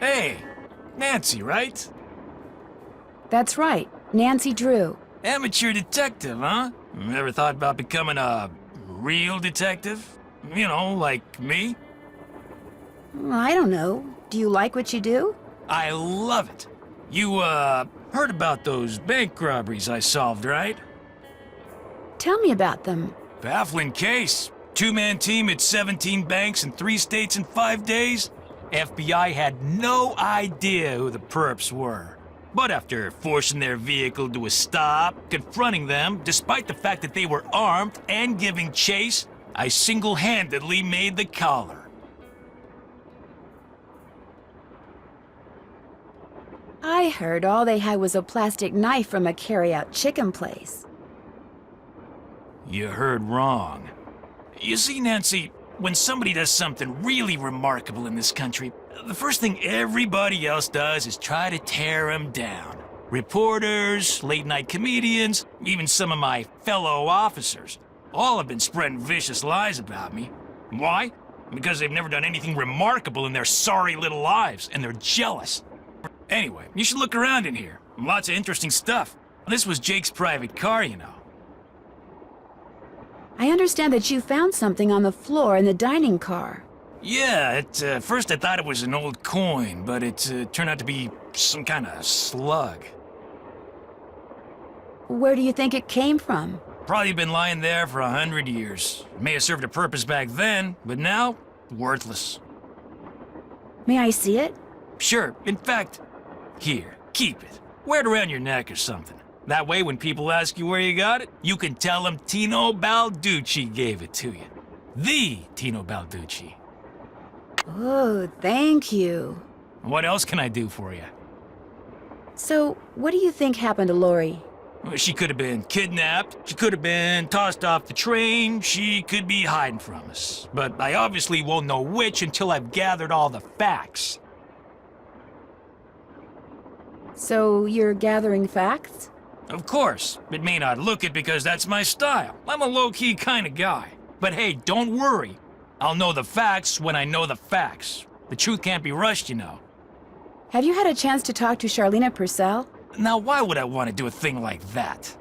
Hey, Nancy, right? That's right, Nancy Drew. Amateur detective, huh? Ever thought about becoming a real detective? You know, like me? I don't know. Do you like what you do? I love it. You, heard about those bank robberies I solved, right? Tell me about them. Baffling case. Two-man team at 17 banks in 3 states in 5 days. FBI had no idea who the perps were. But after forcing their vehicle to a stop, confronting them, despite the fact that they were armed and giving chase, I single-handedly made the collar. I heard all they had was a plastic knife from a carry-out chicken place. You heard wrong. You see, Nancy, when somebody does something really remarkable in this country, the first thing everybody else does is try to tear them down. Reporters, late-night comedians, even some of my fellow officers, all have been spreading vicious lies about me. Why? Because they've never done anything remarkable in their sorry little lives, and they're jealous. Anyway, you should look around in here. Lots of interesting stuff. This was Jake's private car, you know. I understand that you found something on the floor in the dining car. Yeah, at first I thought it was an old coin, but it turned out to be some kind of slug. Where do you think it came from? Probably been lying there for 100 years. May have served a purpose back then, but now, worthless. May I see it? Sure, in fact, here, keep it. Wear it around your neck or something. That way, when people ask you where you got it, you can tell them Tino Balducci gave it to you. The Tino Balducci. Oh, thank you. What else can I do for you? So, what do you think happened to Lori? Well, she could have been kidnapped, she could have been tossed off the train, she could be hiding from us. But I obviously won't know which until I've gathered all the facts. So, you're gathering facts? Of course. It may not look it because that's my style. I'm a low-key kind of guy. But hey, don't worry. I'll know the facts when I know the facts. The truth can't be rushed, you know. Have you had a chance to talk to Charlena Purcell? Now, why would I want to do a thing like that?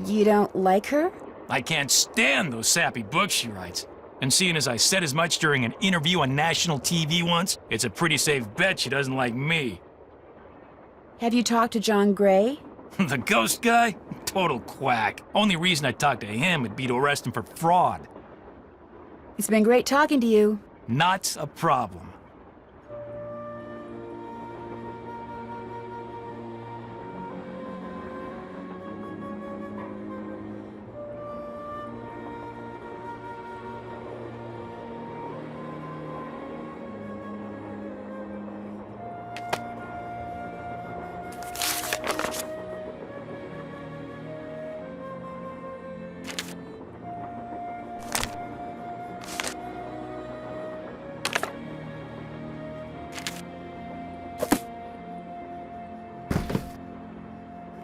You don't like her? I can't stand those sappy books she writes. And seeing as I said as much during an interview on national TV once, it's a pretty safe bet she doesn't like me. Have you talked to John Gray? The ghost guy? Total quack. Only reason I'd talk to him would be to arrest him for fraud. It's been great talking to you. Not a problem.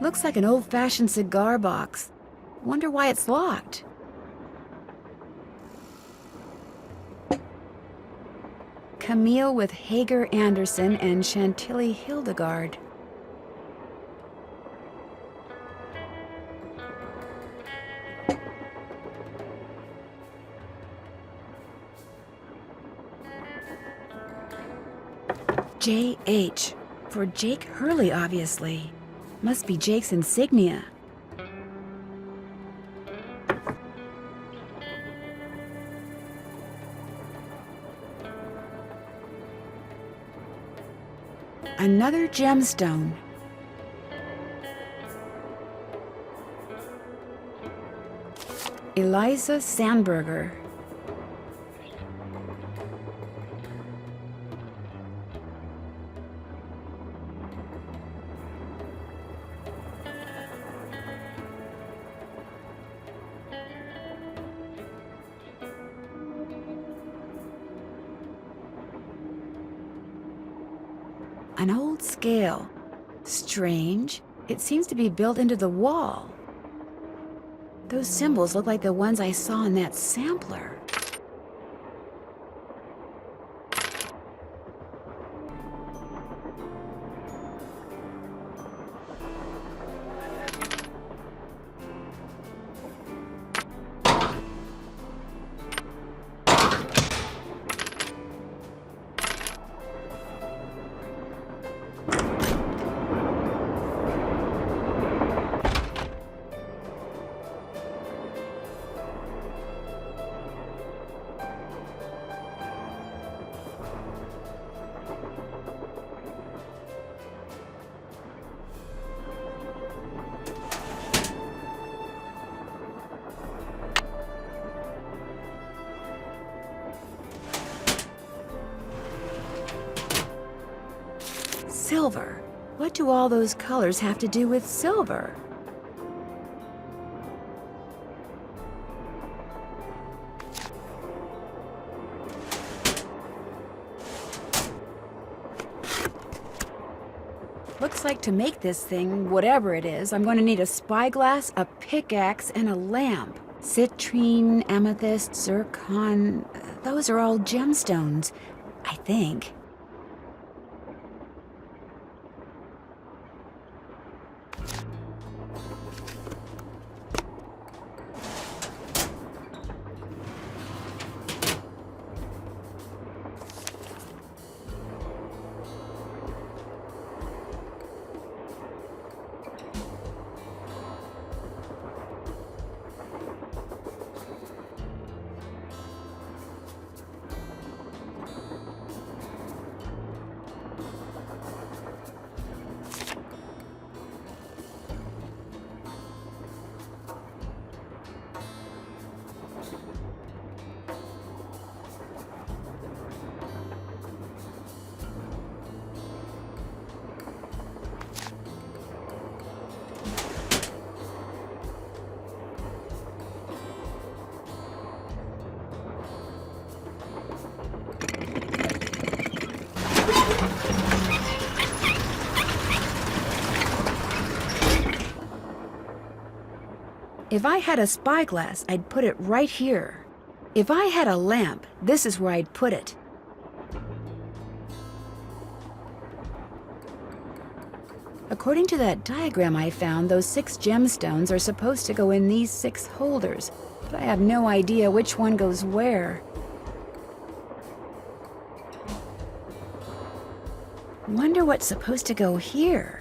Looks like an old-fashioned cigar box. Wonder why it's locked. Camille with Hager Anderson and Chantilly Hildegard. J.H. For Jake Hurley, obviously. Must be Jake's insignia. Another gemstone. Eliza Sandberger. An old scale. Strange. It seems to be built into the wall. Those symbols look like the ones I saw in that sampler. Silver. What do all those colors have to do with silver? Looks like to make this thing, whatever it is, I'm going to need a spyglass, a pickaxe, and a lamp. Citrine, amethyst, zircon, those are all gemstones, I think. If I had a spyglass, I'd put it right here. If I had a lamp, this is where I'd put it. According to that diagram I found, those 6 gemstones are supposed to go in these 6 holders, but I have no idea which one goes where. Wonder what's supposed to go here.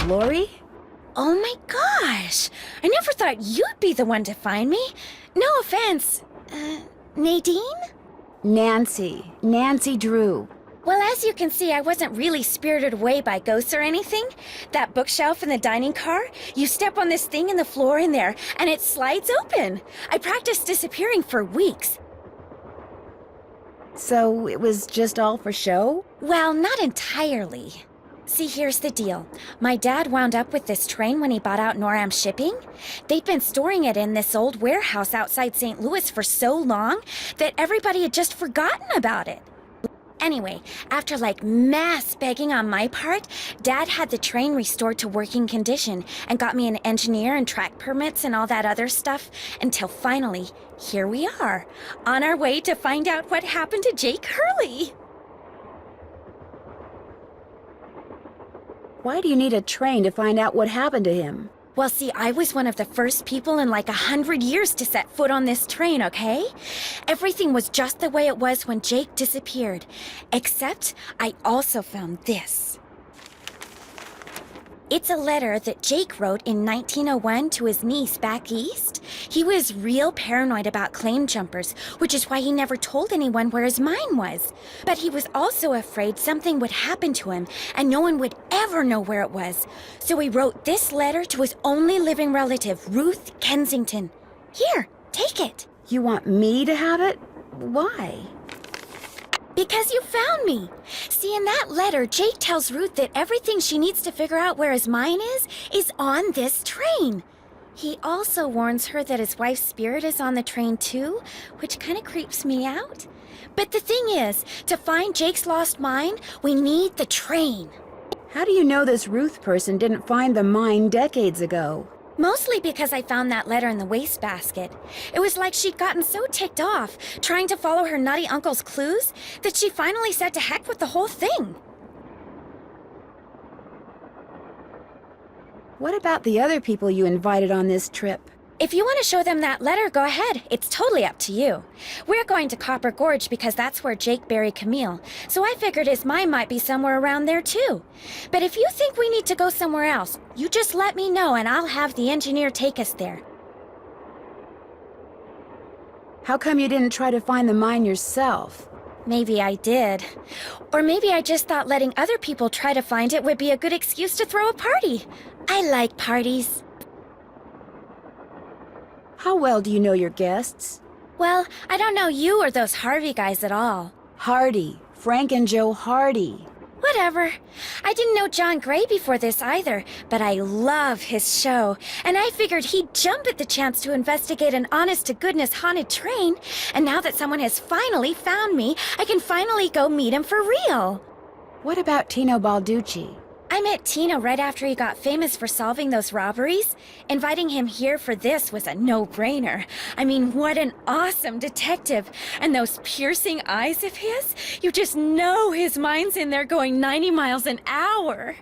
Lori? Oh my gosh! I never thought you'd be the one to find me. No offense. Nadine? Nancy Drew. Well, as you can see, I wasn't really spirited away by ghosts or anything. That bookshelf in the dining car, you step on this thing in the floor in there, and it slides open. I practiced disappearing for weeks. So it was just all for show? Well, not entirely. See, here's the deal. My dad wound up with this train when he bought out Noram Shipping. They'd been storing it in this old warehouse outside St. Louis for so long that everybody had just forgotten about it. Anyway, after mass begging on my part, Dad had the train restored to working condition and got me an engineer and track permits and all that other stuff until finally, here we are, on our way to find out what happened to Jake Hurley. Why do you need a train to find out what happened to him? Well, see, I was one of the first people in 100 years to set foot on this train, okay? Everything was just the way it was when Jake disappeared. Except I also found this. It's a letter that Jake wrote in 1901 to his niece back east. He was real paranoid about claim jumpers, which is why he never told anyone where his mine was. But he was also afraid something would happen to him and no one would ever know where it was. So he wrote this letter to his only living relative, Ruth Kensington. Here, take it. You want me to have it? Why? Because you found me. See, in that letter, Jake tells Ruth that everything she needs to figure out where his mine is on this train. He also warns her that his wife's spirit is on the train too, which kind of creeps me out. But the thing is, to find Jake's lost mine, we need the train. How do you know this Ruth person didn't find the mine decades ago? Mostly because I found that letter in the wastebasket. It was like she'd gotten so ticked off, trying to follow her nutty uncle's clues, that she finally said to heck with the whole thing. What about the other people you invited on this trip? If you want to show them that letter, go ahead. It's totally up to you. We're going to Copper Gorge because that's where Jake buried Camille, so I figured his mine might be somewhere around there too. But if you think we need to go somewhere else, you just let me know and I'll have the engineer take us there. How come you didn't try to find the mine yourself? Maybe I did. Or maybe I just thought letting other people try to find it would be a good excuse to throw a party. I like parties. How well do you know your guests? Well, I don't know you or those Harvey guys at all. Hardy. Frank and Joe Hardy. Whatever. I didn't know John Gray before this either, but I love his show, and I figured he'd jump at the chance to investigate an honest-to-goodness haunted train, and now that someone has finally found me, I can finally go meet him for real. What about Tino Balducci? I met Tino right after he got famous for solving those robberies. Inviting him here for this was a no-brainer. I mean, what an awesome detective. And those piercing eyes of his, you just know his mind's in there going 90 miles an hour.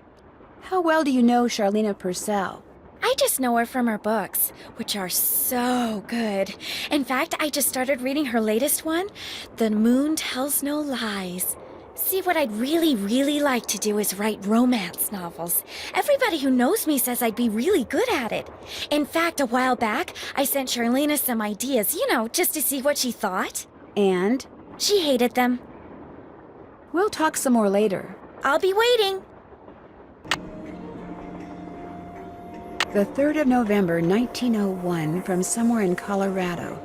How well do you know Charlena Purcell? I just know her from her books, which are so good. In fact, I just started reading her latest one, The Moon Tells No Lies. See, what I'd really like to do is write romance novels. Everybody who knows me says I'd be really good at it. In fact, a while back, I sent Charlena some ideas, just to see what she thought. And? She hated them. We'll talk some more later. I'll be waiting. The 3rd of November, 1901, from somewhere in Colorado.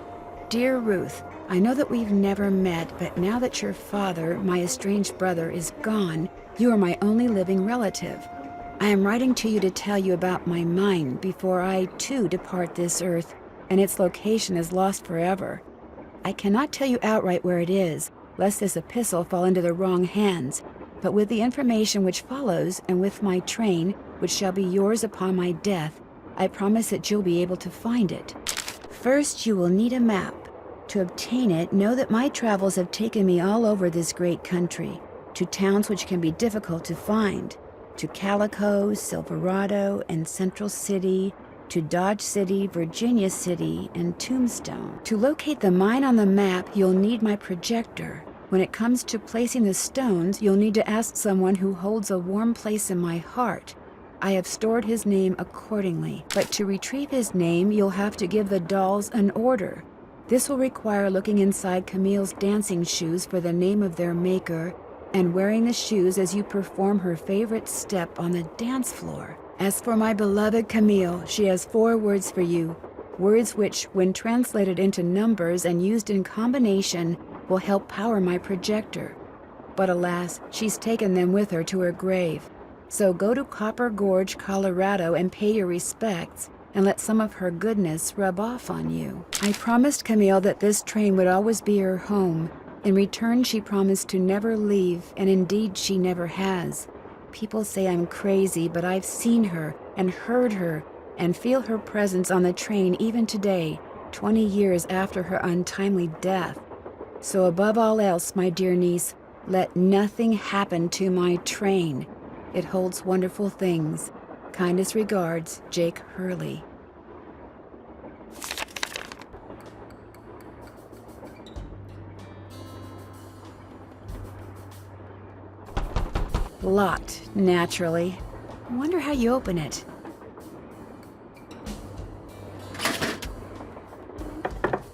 Dear Ruth, I know that we've never met, but now that your father, my estranged brother, is gone, you are my only living relative. I am writing to you to tell you about my mine before I, too, depart this earth, and its location is lost forever. I cannot tell you outright where it is, lest this epistle fall into the wrong hands, but with the information which follows, and with my train, which shall be yours upon my death, I promise that you'll be able to find it. First, you will need a map. To obtain it, know that my travels have taken me all over this great country, to towns which can be difficult to find, to Calico, Silverado, and Central City, to Dodge City, Virginia City, and Tombstone. To locate the mine on the map, you'll need my projector. When it comes to placing the stones, you'll need to ask someone who holds a warm place in my heart. I have stored his name accordingly, but to retrieve his name, you'll have to give the dolls an order. This will require looking inside Camille's dancing shoes for the name of their maker, and wearing the shoes as you perform her favorite step on the dance floor. As for my beloved Camille, she has 4 words for you, words which, when translated into numbers and used in combination, will help power my projector. But alas, she's taken them with her to her grave. So go to Copper Gorge, Colorado, and pay your respects, and let some of her goodness rub off on you. I promised Camille that this train would always be her home. In return, she promised to never leave, and indeed she never has. People say I'm crazy, but I've seen her, and heard her, and feel her presence on the train even today, 20 years after her untimely death. So above all else, my dear niece, let nothing happen to my train. It holds wonderful things. Kindest regards, Jake Hurley. Locked, naturally. I wonder how you open it.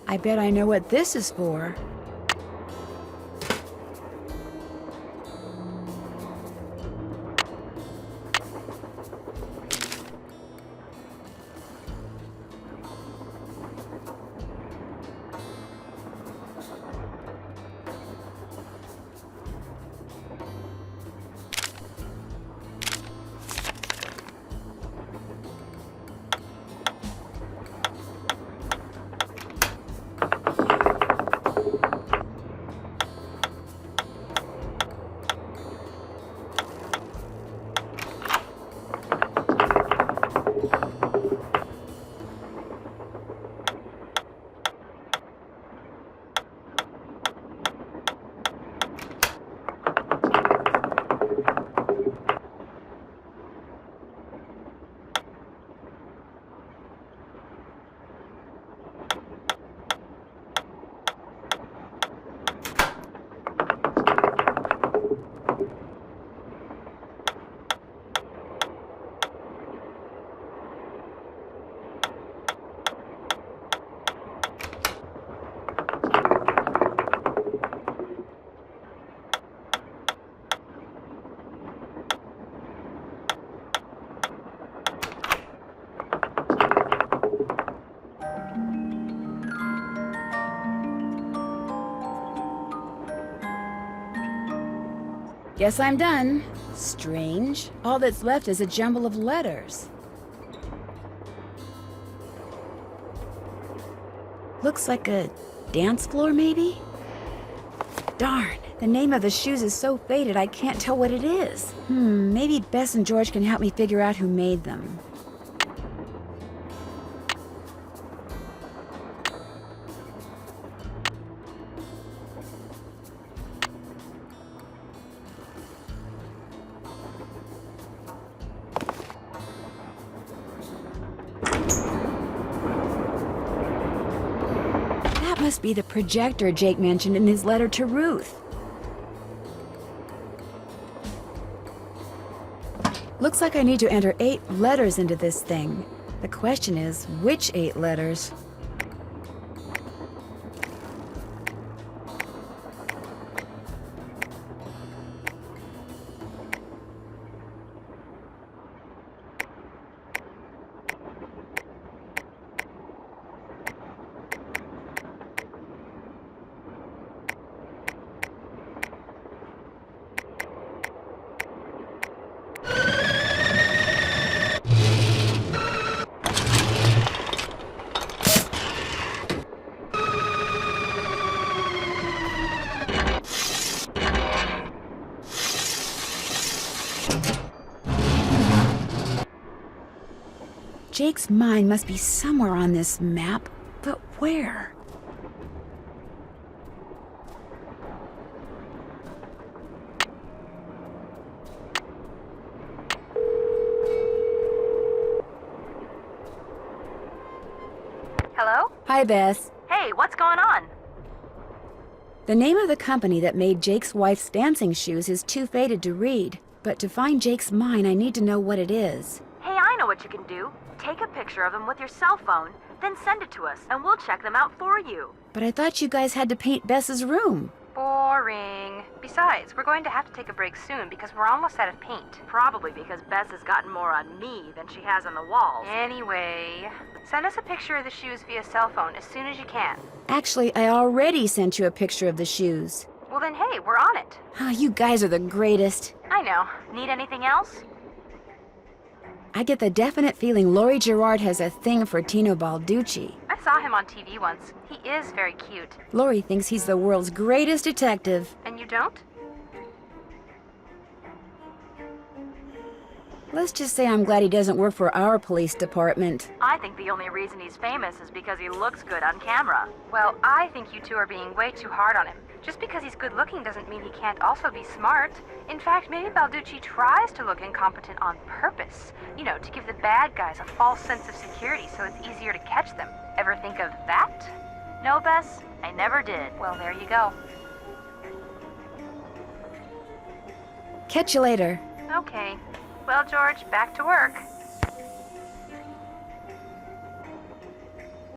I bet I know what this is for. Guess I'm done. Strange. All that's left is a jumble of letters. Looks like a dance floor, maybe? Darn, the name of the shoes is so faded I can't tell what it is. Maybe Bess and George can help me figure out who made them. That must be the projector Jake mentioned in his letter to Ruth. Looks like I need to enter 8 letters into this thing. The question is, which 8 letters? Jake's mine must be somewhere on this map, but where? Hello? Hi, Bess. Hey, what's going on? The name of the company that made Jake's wife's dancing shoes is too faded to read, but to find Jake's mine, I need to know what it is. Hey, I know what you can do. Take a picture of them with your cell phone, then send it to us, and we'll check them out for you. But I thought you guys had to paint Bess's room. Boring. Besides, we're going to have to take a break soon because we're almost out of paint. Probably because Bess has gotten more on me than she has on the walls. Anyway, send us a picture of the shoes via cell phone as soon as you can. Actually, I already sent you a picture of the shoes. Well then, hey, we're on it. Ah, you guys are the greatest. I know. Need anything else? I get the definite feeling Laurie Gerard has a thing for Tino Balducci. I saw him on TV once. He is very cute. Laurie thinks he's the world's greatest detective. And you don't? Let's just say I'm glad he doesn't work for our police department. I think the only reason he's famous is because he looks good on camera. Well, I think you two are being way too hard on him. Just because he's good looking doesn't mean he can't also be smart. In fact, maybe Balducci tries to look incompetent on purpose. You know, to give the bad guys a false sense of security so it's easier to catch them. Ever think of that? No, Bess, I never did. Well, there you go. Catch you later. Okay. Well, George, back to work.